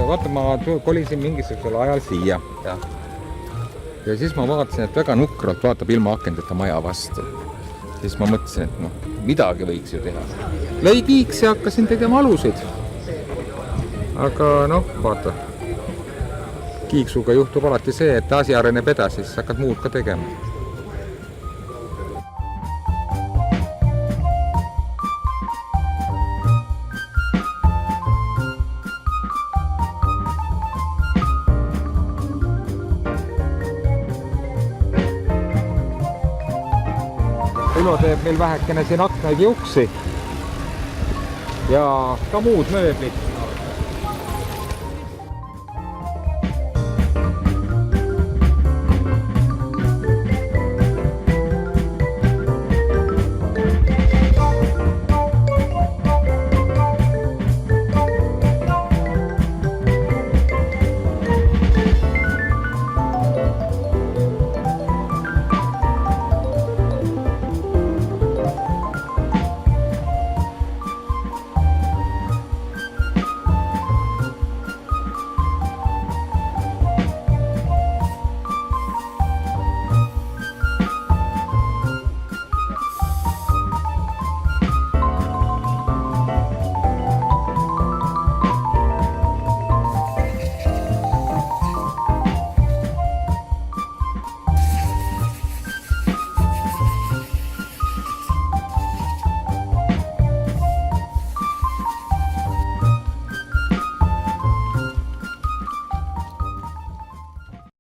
vaata, ma kolisin mingisugusel ajal siia. Ja siis ma vaatasin, et väga nukralt vaatab ilma akendeta maja vastu. Siis ma mõtlesin, et noh, midagi võiks ju teha. Lõi kiiks ja hakkasin tegema alusid. Aga noh, vaata. Kiiksuga juhtub alati see, et asi areneb edasi, siis hakkad muud ka tegema. Ülo teeb meil vähekene siin aknaid ja uksi ja ka muud mööblit.